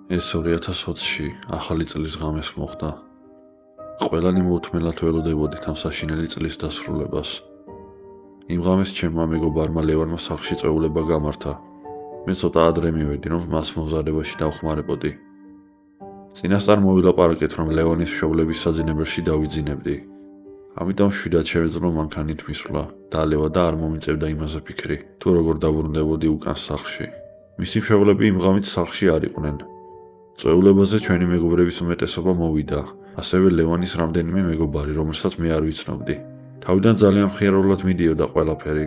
ეს 2020-ში ახალი წლის ღამეს მოხდა. ყველანი მოუთმენლად ველოდებოდით ამ საშინელი წლის დასრულებას. იმ ღამეს ჩემმა მეგობარმა ლევანმა სახლში წვეულება გამართა. მე ცოტა ადრე მივედი, რომ მას მომზადებაში დავხმარებოდი. წინასწარ მოვილაპარაკეთ, რომ ლევანის მშობლების საძინებელში დავიძინებდი. ამიტომ შვიდად შევეძლო მანქანით მისვლა, დაალევა და არ მომიწევდა იმაზე ფიქრი, თუ როგორ დაბრუნდებოდი უკან სახლში. მისი მშობლები იმ ღამით სახლში არ იყვნენ. წვეულებაზე ჩვენი მეგობრების უმეტესობა მოვიდა, ასევე ლევანის რამდენიმე მეგობარი, რომელსაც მე არ ვიცნობდი. თავიდან ძალიან მხიარულად მიდიოდა ყველაფერი.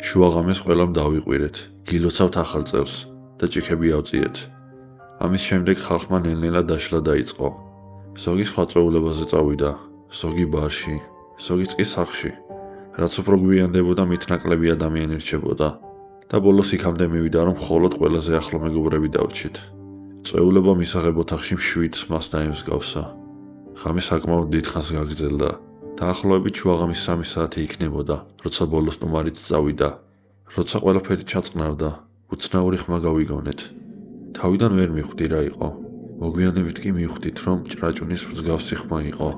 შუაღამეს ყველამ დავიყვირეთ, გილოცავთ ახალ წელს და ჭიქები ავწიეთ. ამის შემდეგ ხალხმა ნელ-ნელა დაშლა დაიწყო. ზოგი სხვა წვეულებაზე წავიდა, ზოგი ბარში, ზოგიც კი სახლში. რაც უფრო გვიანდებოდა, მით ნაკლები ადამიანი რჩებოდა და ბოლოს იქამდე მივიდა, რომ მხოლოდ ყველაზე ახლო მეგობრები დავრჩით. წვეულება მისაღებ ოთახში მშვიდს მას დაემსგავსა. ღამე საკმაოდ დიდხანს გაგრძელდა. დაახლოებით შუაღამის 3 საათი იქნებოდა, როცა ბოლოს სტუმარიც წავიდა. როცა ყველაფერი ჩაწყნარდა, უცნაური ხმა გავიგონეთ. თავიდან ვერ მივხვდი რა იყო. მოგვიანებით კი მივხვდით, რომ ჭრაჭუნის მსგავსი ხმა იყო.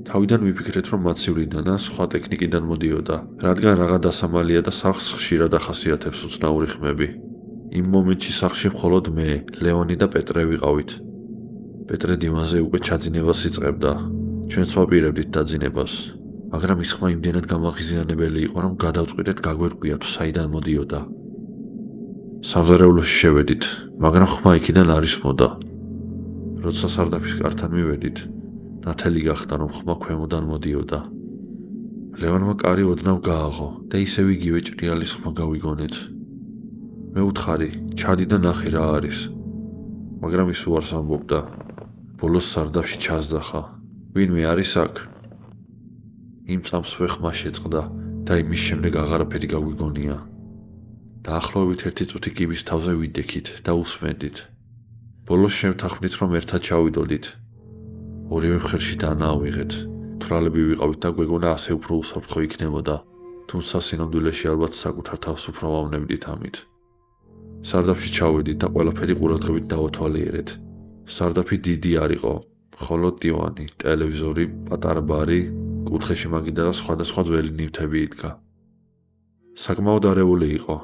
თავიდან ვიფიქრეთ, რომ მაცივრიდან ან სხვა ტექნიკიდან მოდიოდა, რადგან რაღა დასამალია და სახლს ხშირად ახასიათებს უცნაური ხმები. იმ მომენტში სახლში მხოლოდ მე, ლეონი და პეტრე ვიყავით. პეტრე დივანზე უკვე ჩაძინებას იწყებდა. ჩვენც ვაპირებდით დაძინებას, მაგრამ ის ხმა იმდენად გამაღიზიანებელი იყო, რომ გადავწყვიტეთ გაგვერკვია თუ საიდან მოდიოდა. სამზარეულოში შევედით, მაგრამ ხმა იქიდან არ ისმოდა. როცა სარდაფის კართან მივედით, ნათელი გახდა, რომ ხმა ქვემოდან მოდიოდა. ლევანმა კარი ოდნავ გააღო და ისევ იგივე ჭრიალის ხმა გავიგონეთ. მე უთხარი, ჩადი და ნახე რა არის. მაგრამ ის უარს ამბობდა. ბოლოს სარდაფში ჩასძახა. ვინმე არის აქ? იმ წამსვე ხმა შეწყდა და იმის შემდეგ აღარაფერი გაგვიგონია. დაახლოებით 1 წუთი კიბის თავზე ვიდექით და უსმენდით. ბოლოს შევთანხმდით, რომ ერთად ჩავიდოდით. ორივე მხერში დანაავიღეთ. თვრალები ვიყავით და გვეგონა ასე უფრო უსაფრთხო იქნებოდა, თუმცა სინამდვილეში ალბათ საკუთარ თავს უფრო ვავნებდით ამით. სარდაფში ჩავედით და ყველაფერი ყურადღებით დავათვალიერეთ. სარდაფი დიდი არ იყო, მხოლოდ დივანი, ტელევიზორი, პატარა ბარი, კუთხეში მაგიდა და სხვადასხვა ძველი ნივთები იდგა. საკმაოდ არეული იყო.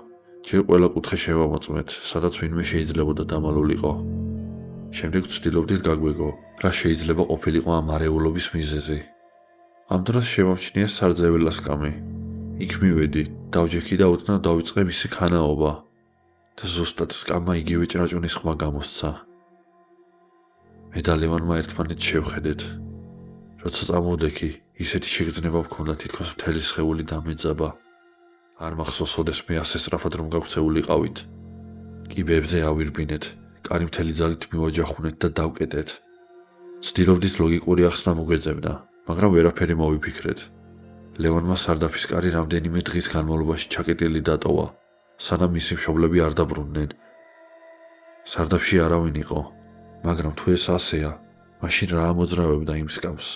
ჯერ ყველა კუთხე შევამოწმეთ, სადაც ვინმე შეიძლებოდა დამალულიყო. შემდეგ ვცდილობდით გაგვეგო, რა შეიძლება ყოფილიყო ამ არეულობის მიზეზი. ამ დროს შევამჩნია სარძეველა სკამი. იქ მივედი, დავჯექი და ოდნავ დავიწყე მისი ქანაობა. და ზუსტად სკამმა იგივე ჭრაჭუნის ხმა გამოსცა. მე და ლევანმა ერთმანეთს შევხედეთ. როცა წამოვდექი, ისეთი შეგრძნება მქონდა, თითქოს მთელი სხეული დამეძაბა. არ მახსოვს, ოდესმე ასე სწრაფად რომ გავქცეულიყავით. კიბეებზე ავირბინეთ, კარი მთელი ძალით მივაჯახუნეთ და დავკეტეთ. ვცდილობდით ლოგიკური ახსნა მოგვეძებნა, მაგრამ ვერაფერი მოვიფიქრეთ. ლევანმა სარდაფის კარი რამდენიმე დღის განმავლობაში ჩაკეტილი დატოვა, სანამ მისი მშობლები არ დაბრუნდნენ. სარდაფში არავინ იყო, მაგრამ თუ ეს ასეა, მაშინ რა ამოძრავებდა იმ სკამს?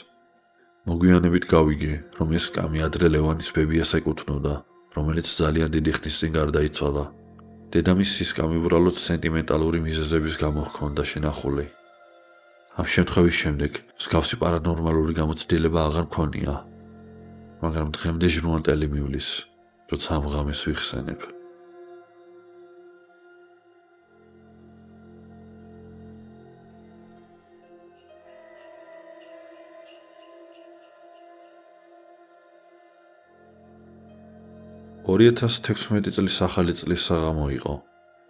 მოგვიანებით გავიგე, რომ ეს სკამი ადრე ლევანის ბებიას ეკუთვნოდა, რომელიც ძალიან დიდი ხნის წინ გარდაიცვალა. დედამისი სკამი უბრალოდ სენტიმენტალური მიზეზების გამო ჰქონდა შენახული. ამ შემთხვევის შემდეგ მსგავსი პარანორმალური გამოცდილება აღარ მქონია, მაგრამ დღემდე ჟრუანტელი მივლის, როცა ამ ღამეს ვიხსენებ. (2016) წლის ახალი წლის საღამო იყო.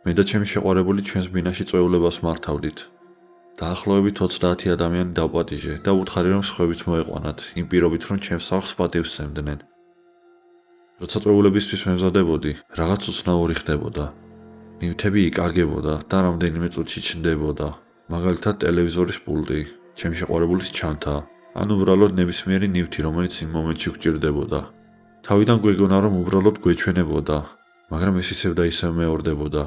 მე და ჩემი შეყვარებული ჩვენს ბინაში წვეულებას მართავდით. დაახლოებით 30 ადამიანი დავპატიჟე და ვუთხარი, რომ სხვებიც მოეყვანათ, იმ პირობით, რომ ჩემს სახლს პატივს სცემდნენ. როცა წვეულებისთვის მემზადებოდი, რაღაც უცნაური ხდებოდა. ნივთები იკარგებოდა და რამდენიმე წუთში ჩნდებოდა. მაგალითად, ტელევიზორის პულტი, ჩემი შეყვარებულის ჩანთა, ან უბრალოდ ნებისმიერი ნივთი, რომელიც იმ მომენტში გვჭირდებოდა. თავიდან გვეგონა, რომ უბრალოდ გვეჩვენებოდა, მაგრამ ეს ისევ და ისევ მეორდებოდა.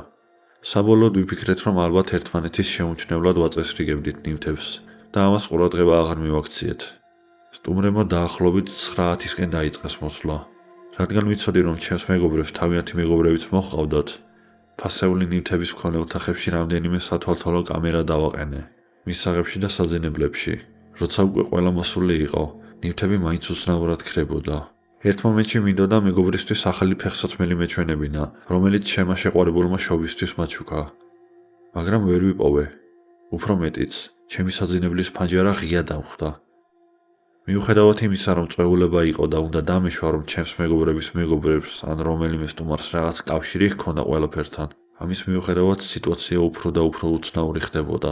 საბოლოოდ ვიფიქრეთ, რომ ალბათ ერთმანეთის შეუმჩნევლად ვაწესრიგებდით ნივთებს და ამას ყურადღება აღარ მივაქციეთ. სტუმრებმა დაახლოებით 9:00-ისკენ დაიწყეს მოსვლა. რადგან ვიცოდი, რომ ჩემს მეგობრებს თავიანთი მეგობრებიც მოჰყავდათ, ფასეული ნივთების მქონე ოთახებში რამდენიმე სათვალთვალო კამერა დავაყენე. მისაღებში და საძინებლებში. როცა უკვე ყველა მოსული იყო, ნივთები მაინც უცნაურად ქრებოდა. ერთ მომენტში მინდოდა მეგობრისთვის ახალი ფეხსაცმელი მეჩვენებინა, რომელიც ჩემმა შეყვარებულმა შობისთვის მაჩუქა. მაგრამ ვერ ვიპოვე. უფრო მეტიც, ჩემი საძინებლის ფანჯარა ღია დამხვდა. მიუხედავად იმისა, რომ წვეულება იყო და უნდა დამეშვა, რომ ჩემს მეგობრების მეგობრებს ან რომელიმე სტუმარს რაღაც კავშირი ჰქონდა ყველაფერთან, ამის მიუხედავად სიტუაცია უფრო და უფრო უცნაური ხდებოდა.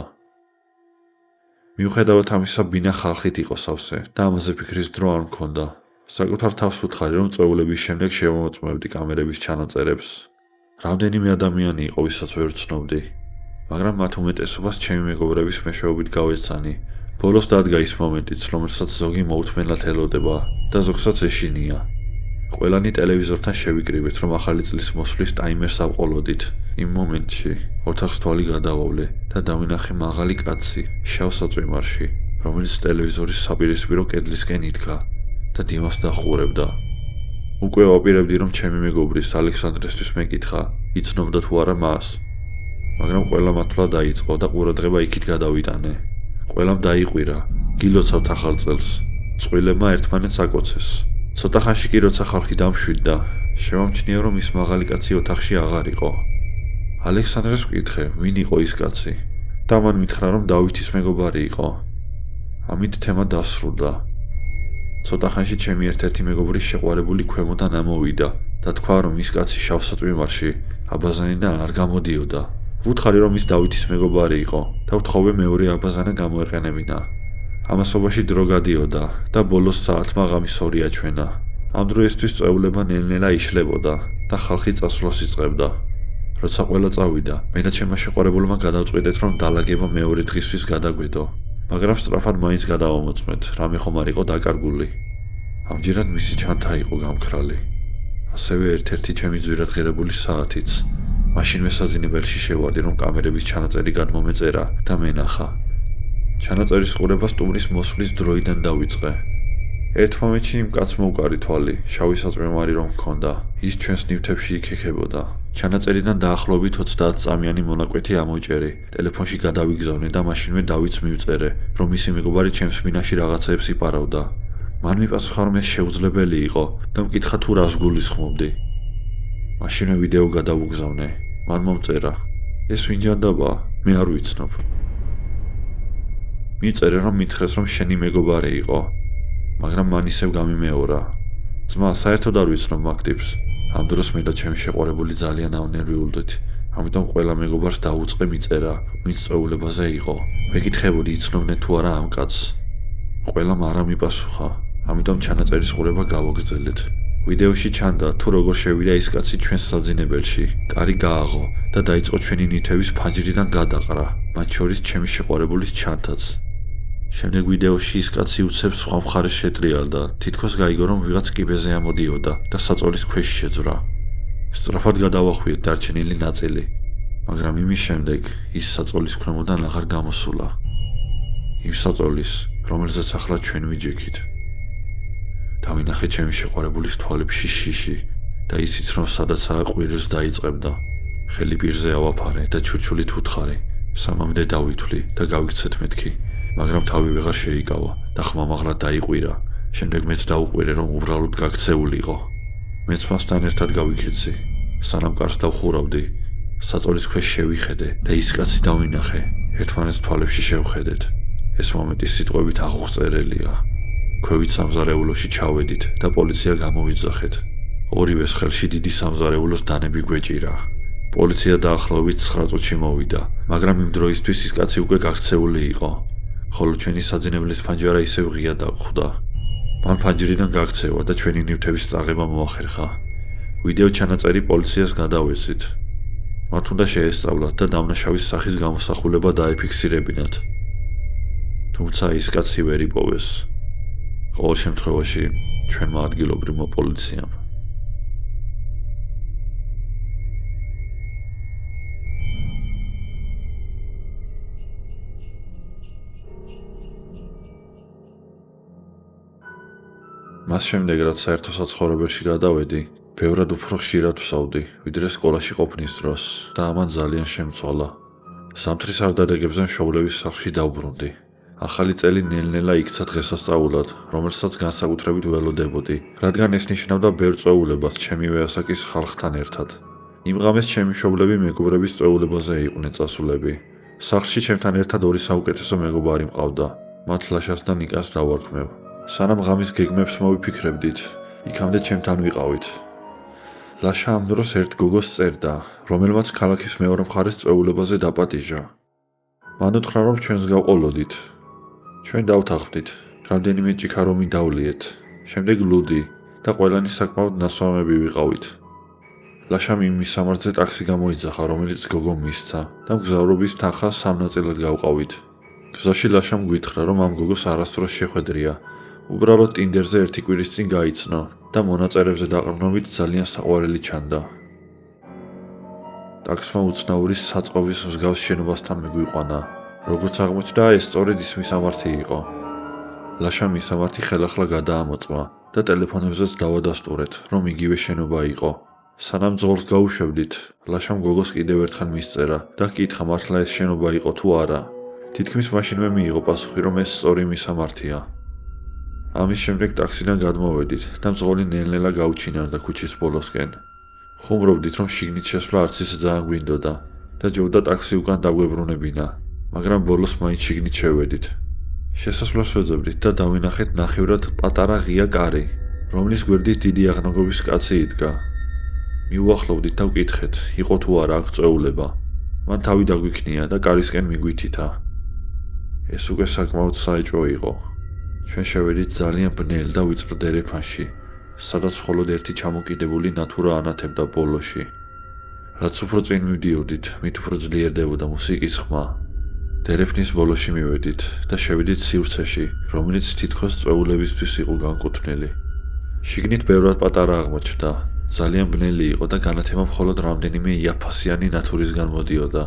მიუხედავად ამისა, ბინა ხალხით იყო სავსე და ამაზე ფიქრის დრო არ მქონდა. საკუთარ თავს ვუთხარი, რომ წვეულების შემდეგ შევამოწმებდი კამერების ჩანაწერებს. რამდენიმე ადამიანი იყო, ვისაც ვერ ვცნობდი, მაგრამ მათ უმეტესობას ჩემი მეგობრების მეშვეობით გავეცანი. ბოლოს დადგა ის მომენტიც, რომელსაც ზოგი მოუთმენლად ელოდება და ზოგსაც ეშინია. ყველანი ტელევიზორთან შევიკრიბეთ, რომ ახალი წლის მოსვლის ტაიმერს ავყოლოდით. იმ მომენტში ოთახს თვალი გადავავლე და დავინახე მაღალი კაცი შავ საწვიმარში, რომელიც ტელევიზორის საპირისპირო კედლისკენ იდგა და დიმას დაჰყურებდა. უკვე ვაპირებდი, რომ ჩემი მეგობრის ალექსანდრესთვის მეკითხა, იცნობდა თუ არა მას. მაგრამ ყველა მათვლა დაიწყო და ყურადღება იქით გადავიტანე. ყველამ დაიყვირა, გილოცავთ ახალ წელს. წყვილებმა ერთმანეთს აკოცეს. ცოტა ხანში კი როცა ხალხი დამშვიდდა, შევამჩნია, რომ ის მაღალი კაცი ოთახში აღარ იყო. ალექსანდრეს ვკითხე, ვინ იყო ის კაცი და მან მითხრა, რომ დავითის მეგობარი იყო. ამით თემა დასრულდა. ცოტა ხანში ჩემი ერთ-ერთი მეგობრის შეყვარებული ქვემოდან ამოვიდა და თქვა, რომ ის კაცი შავ საწვიმარში აბაზანიდან არ გამოდიოდა. ვუთხარი, რომ ის დავითის მეგობარი იყო და ვთხოვე მეორე აბაზანა გამოეყენებინა. ამასობაში დრო გადიოდა და ბოლოს საათმა ღამის 2 აჩვენა. ამ დროისთვის წვეულება ნელ-ნელა იშლებოდა და ხალხი წასვლას იწყებდა. როცა ყველა წავიდა, მე და ჩემმა შეყვარებულმა გადავწყვიტეთ, რომ დალაგება მეორე დღისთვის გადაგვედო. მაგრამ სწრაფად მაინც გადავამოწმეთ, რამე ხომ არ იყო დაკარგული. ამჯერად მისი ჩანთა იყო გამქრალი. ასევე ერთ-ერთი ჩემი ძვირადღირებული საათიც. მაშინვე საძინებელში შევარდი, რომ კამერების ჩანაწერი გადმომეწერა და მენახა. ჩანაწერის ყურება სტუმრის მოსვლის დროიდან დავიწყე. ერთ მომენტში იმ კაცს მოუყარი თვალი, შავი საწვიმარი რომ ჰქონდა, ის ჩვენს ნივთებში იქექებოდა. ჩანაწერიდან დაახლოებით 30 წამიანი მონაკვეთი ამოიჭერი, ტელეფონში გადავიგზავნე და მაშინვე დავით მივწერე, რომ მისი მეგობარი ჩემს ბინაში რაღაცეებს იპარავდა. მან მიპასუხა, რომ ეს შეუძლებელი იყო და მკითხა თუ რას გულისხმობდი. მაშინვე ვიდეო გადავუგზავნე. მან მომწერა, ეს ვინ ჯანდაბაა? მე არ ვიცნობ. მიწერე, რომ მითხრეს, რომ შენი მეგობარი იყო, მაგრამ მან ისევ გამიმეორა. ძმა, საერთოდ არ ვიცნობ მაგ ტიპს. ამ დროს მე და ჩემი შეყვარებული ძალიან ავნერვიულდით. ამიტომ ყველა მეგობარს დაუწყე მიწერა, ვინც წვეულებაზე იყო. ვეკითხებოდი, იცნობდნენ თუ არა ამ კაცს. ყველამ არა მიპასუხა, ამიტომ ჩანაწერის ყურება გავაგრძელეთ. ვიდეოში ჩანდა, თუ როგორ შევიდა ის კაცი ჩვენს საძინებელში, კარი გააღო და დაიწყო ჩვენი ნივთების ფანჯრიდან გადაყრა, მათ შორის ჩემი შეყვარებულის ჩანთაც. შემდეგ ვიდეოში ის კაცი უცებ სხვა მხარეს შეტრიალდა, თითქოს გაიგო, რომ ვიღაც კიბეზე ამოდიოდა და საწოლის ქვეშ შეძვრა. სწრაფად გადავახვიეთ დარჩენილი ნაწილი, მაგრამ იმის შემდეგ ის საწოლის ქვემოდან აღარ გამოსულა. იმ საწოლის, რომელზეც ახლა ჩვენ ვიჯექით. დავინახე ჩემი შეყვარებულის თვალებში შიში და ისიც, რომ სადაცაა ყვირილს დაიწყებდა. ხელი პირზე ავაფარე და ჩუჩულით ვუთხარი, სამამდე დავითვლი და გავიქცეთ მეთქი. მაგრამ თავი ვეღარ შეიკავა და ხმამაღლა დაიყვირა. შემდეგ მეც დაუყვირე, რომ უბრალოდ გაქცეულიყო. მეც მასთან ერთად გავიქეცი. სანამ კარს დავხურავდი, საწოლის ქვეშ შევიხედე და ის კაცი დავინახე. ერთმანეთს თვალებში შევხედეთ. ეს მომენტი სიტყვებით აღუღწერელია. ქვევით სამზარეულოში ჩავედით და პოლიცია გამოვიძახეთ. ორივეს ხელში დიდი სამზარეულოს დანები გვეჭირა. პოლიცია დაახლოებით 9 წუთში მოვიდა, მაგრამ იმ დროისთვის ის კაცი უკვე გაქცეული იყო. ხოლო ჩვენი საძინებლის ფანჯარა ისევ ღია დაგხვდა. მან ფანჯრიდან გაქცევა და ჩვენი ნივთების წაღება მოახერხა. ვიდეო ჩანაწერი პოლიციას გადავეცით. მათ უნდა შეესწავლათ და დამნაშავის სახის გამოსახულება დაეფიქსირებინათ. თუმცა ის კაცი ვერ იპოვეს. ყოველ შემთხვევაში ჩვენმა ადგილობრივმა პოლიციამ. მას შემდეგ, რაც საერთო საცხოვრებელში გადავედი, ბევრად უფრო ხშირად ვსავდი, ვიდრე სკოლაში ყოფნის დროს და ამან ძალიან შემცვალა. ზამთრის არდადეგებზე მშობლების სახლში დავბრუნდი. ახალი წელი ნელ-ნელა იქცა დღესასწაულად, რომელსაც განსაკუთრებით ველოდებოდი, რადგან ეს ნიშნავდა ბევრ წვეულებას ჩემივე ასაკის ხალხთან ერთად. იმ ღამეს ჩემი მშობლები მეგობრების წვეულებაზე იყვნენ წასულები. სახლში ჩემთან ერთად ორი საუკეთესო მეგობარი მყავდა, მათ ლაშას და ნიკას დავარქმევ. სანამ ღამის გეგმებს მოვიფიქრებდით, იქამდე ჩემთან ვიყავით. ლაშა ამ დროს ერთ გოგოს წერდა, რომელმაც ქალაქის მეორე მხარეს წვეულებაზე დაპატიჟა. მან უთხრა, რომ ჩვენს გავყოლოდით. ჩვენ დავთანხმდით, რამდენიმე ჭიქა რომი დავლიეთ, შემდეგ ლუდი და ყველანი საკმაოდ ნასვამები ვიყავით. ლაშამ იმ მისამართზე ტაქსი გამოიძახა, რომელიც გოგომ მისცა და მგზავრობის თანხა სამ ნაწილად გავყავით. გზაში ლაშამ გვითხრა, რომ ამ გოგოს არასდროს შეხვედრია, უბრალოდ ტინდერზე ერთი კვირის წინ გაიცნო და მონაწერებზე დაყრდნობით ძალიან საყვარელი ჩანდა. ტაქსმა უცნაურის საწყოვის მსგავს შენობასთან მიგვიყვანა. როგორც აღმოჩნდა, ეს სწორედ ის მისამართი იყო. ლაშამ მისამართი ხელახლა გადაამოწმა და ტელეფონებზეც დავადასტურეთ, რომ იგივე შენობა იყო. სანამ ძღოლს გაუშვებდით, ლაშამ გოგოს კიდევ ერთხელ მისწერა და ჰკითხა, მართლა ეს შენობა იყო თუ არა. თითქმის მაშინვე მიიღო პასუხი, რომ ეს სწორი მისამართია. ამის შემდეგ ტაქსიდან გადმოვედით და მძღოლი ნელ-ნელა გაუჩინარდა ქუჩის ბოლოსკენ. ხუმრობდით, რომ შიგნით შესვლა არც ისე ძალიან გვინდოდა და ჯობდა ტაქსი უკან დაგვებრუნებინა, მაგრამ ბოლოს მაინც შიგნით შევედით. შესასვლელს ვეძებდით და დავინახეთ ნახევრად პატარა ღია კარი, რომლის გვერდით დიდი აღნაგობის კაცი იდგა. მივუახლოვდით და ვკითხეთ, იყო თუ არა აქ წვეულება. მან თავი დაგვიქნია და კარისკენ მიგვითითა. ეს უკვე საკმაოდ საეჭვო იყო. ჩვენ შევედით ძალიან ბნელ და ვიწრო დერეფანში, სადაც მხოლოდ ერთი ჩამოკიდებული ნათურა ანათებდა ბოლოში. რაც უფრო წინ მივდიოდით, მით უფრო ძლიერდებოდა მუსიკის ხმა. დერეფნის ბოლოში მივედით და შევედით სივრცეში, რომელიც თითქოს წვეულებისთვის იყო განკუთვნილი. შიგნით ბევრად პატარა აღმოჩნდა, ძალიან ბნელი იყო და განათება მხოლოდ რამდენიმე იაფასიანი ნათურისგან მოდიოდა.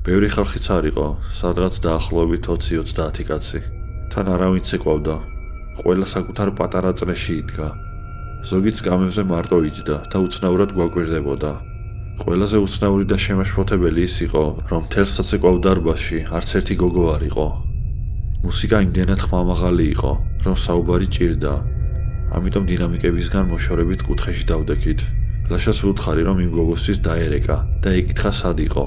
ბევრი ხალხიც არ იყო, სადღაც დაახლოებით 20-30 კაცი. თან არავინც ეკვავდა, ყველა საკუთარ პატარა წრეში იდგა. ზოგიც კამებზე მარტო იჯდა და უცნაურად გვაკვირდებოდა. ყველაზე უცნაური და შემაშფოთებელი ის იყო, რომ მთელ საცეკვაო დარბაზში არც ერთი გოგო არ იყო. მუსიკა იმდენად ხმამაღალი იყო, რომ საუბარი ჭირდა. ამიტომ დინამიკებისგან მოშორებით კუთხეში დავდექით. ლაშას ვუთხარი, რომ იმ გოგოსთვის დაერეკა და ეკითხა სად იყო.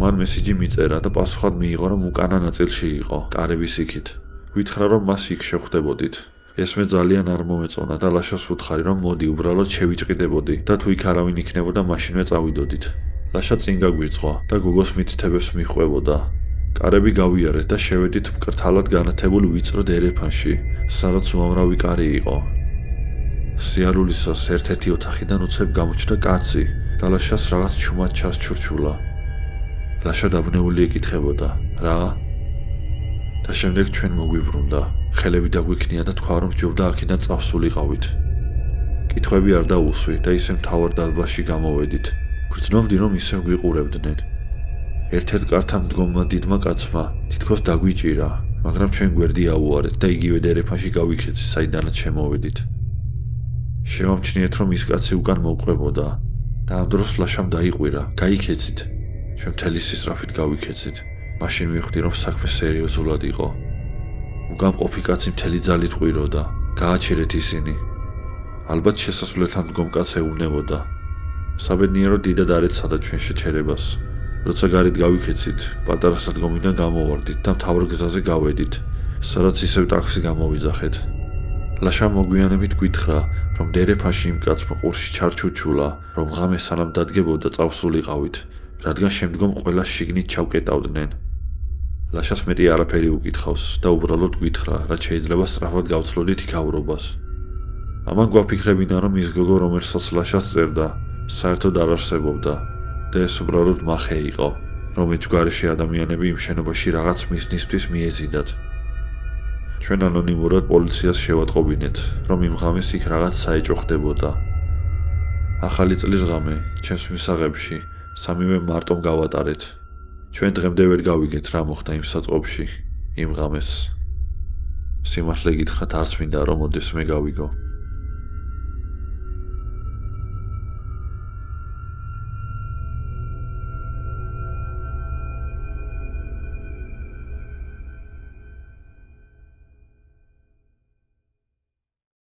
მან მესიჯი მიწერა და პასუხად მიიღო, რომ უკანა ნაწილში იყო, კარების იქით. ვითხრა, რომ მას იქ შევხვდებოდით. ეს მე ძალიან არ მომეწონა და ლაშას ვუთხარი, რომ მოდი უბრალოდ შევიჭყიდებოდი და თუ იქ არავინ იქნებოდა, მაშინვე წავიდოდით. ლაშა წინ გაგვირწყვა და გოგოს მითითებებს მიჰყვებოდა. კარები გავიარეთ და შევედით მკრთალად განათებულ ვიწრო დერეფანში, სადაც უამრავი კარი იყო. სიარულისას ერთ-ერთი ოთახიდან უცებ გამოჩნდა კაცი და ლაშას რაღაც ჩუმად ჩასჩურჩულა. ლაშა დაბნეული ეკითხებოდა, რა? და შემდეგ ჩვენ მოგვიბრუნდა, ხელები დაგვიქნია და თქვა, რომ ჯობდა აქედან წავსულიყავით. კითხვები არ დაუსვი და ისე მთავარ დარბაზში გამოვედით. გრძნობდი, რომ ისევ გვიყურებდნენ. ერთ-ერთ კართან მდგომმა დიდმა კაცმა თითქოს დაგვიჭირა, მაგრამ ჩვენ გვერდი აუარეთ და იგივე დერეფანში გავიქეცით, საიდანაც შემოვედით. შემამჩნიეთ, რომ ის კაცი უკან მოვყვებოდა და ამ დროს ლაშამ დაიყვირა, გაიქეცით. ჩვენ მთელი სისწრაფით გავიქეცით. მაშინ მივხვდი, რომ საქმე სერიოზულად იყო. უგამყოფი კაცი მთელი ძალით ყვიროდა, გააჩერეთ ისინი. ალბათ შესასვლელთან მდგომ კაცს ეუბნებოდა. საბედნიეროდ დიდად არ ეცადა ჩვენ შეჩერებას. როცა გარეთ გავიქეცით, პატარა სადგომიდან გამოვარდით და მთავარ გზაზე გავედით, სადაც ისევ ტაქსი გამოვიძახეთ. ლაშამ მოგვიანებით გვითხრა, რომ დერეფანში იმ კაცმა ყურში ჩარჩუჩულა, რომ ღამე სანამ დადგებოდა წავსულიყავით, რადგან შემდგომ ყველას შიგნით ჩავკეტავდნენ. ლაშას მეტი არაფერი უკითხავს და უბრალოდ გვითხრა, რაც შეიძლება სწრაფად გავცლოდით იქაურობას. ამან გვაფიქრებინა, რომ ის გოგო, რომელსაც ლაშას წერდა, საერთოდ არ არსებობდა და ეს უბრალოდ მახე იყო, რომ ეჯგარეში ადამიანები იმ შენობაში რაღაც მიზნისთვის მიეზიდათ. ჩვენ ანონიმურად პოლიციას შევატყობინეთ, რომ იმ ღამეს იქ რაღაც საეჭვო ხდებოდა. ახალი წლის ღამე, ჩემს მისაღებში, სამივე მარტომ გავატარეთ. ჩვენ დღემდე ვერ გავიგეთ, რა მოხდა იმ საწყობში, იმ ღამეს. სიმართლე გითხრათ, არც მინდა, რომ ოდესმე გავიგო.